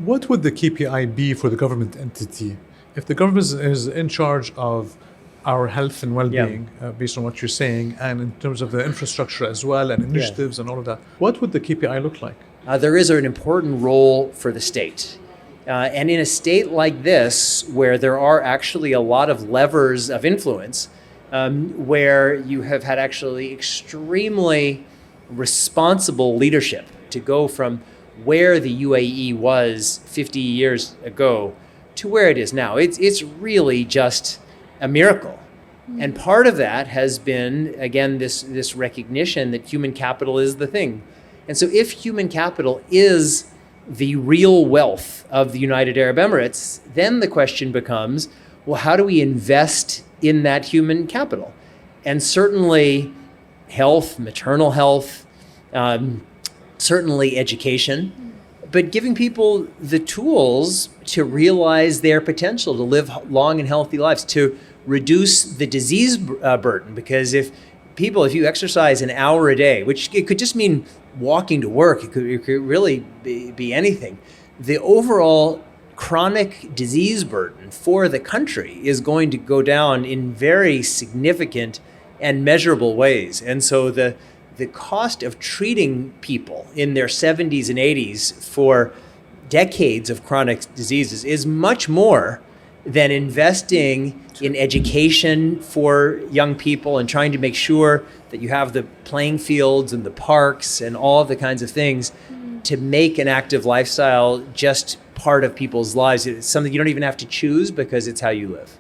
What would the KPI be for the government entity? If the government is in charge of our health and well-being, based on what you're saying, and in terms of the infrastructure as well, and initiatives and all of that, what would the KPI look like? There is an important role for the state. And in a state like this, where there are actually a lot of levers of influence, where you have had actually extremely responsible leadership to go from where the UAE was 50 years ago to where it is now. It's really just a miracle. And part of that has been, again, this recognition that human capital is the thing. And so if human capital is the real wealth of the United Arab Emirates, then the question becomes, well, how do we invest in that human capital? And certainly health, maternal health, certainly education, but giving people the tools to realize their potential, to live long and healthy lives, to reduce the disease burden. Because if you exercise an hour a day, which it could just mean walking to work, it could really be anything, the overall chronic disease burden for the country is going to go down in very significant and measurable ways. And so the cost of treating people in their 70s and 80s for decades of chronic diseases is much more than investing in education for young people and trying to make sure that you have the playing fields and the parks and all of the kinds of things to make an active lifestyle just part of people's lives. It's something you don't even have to choose because it's how you live.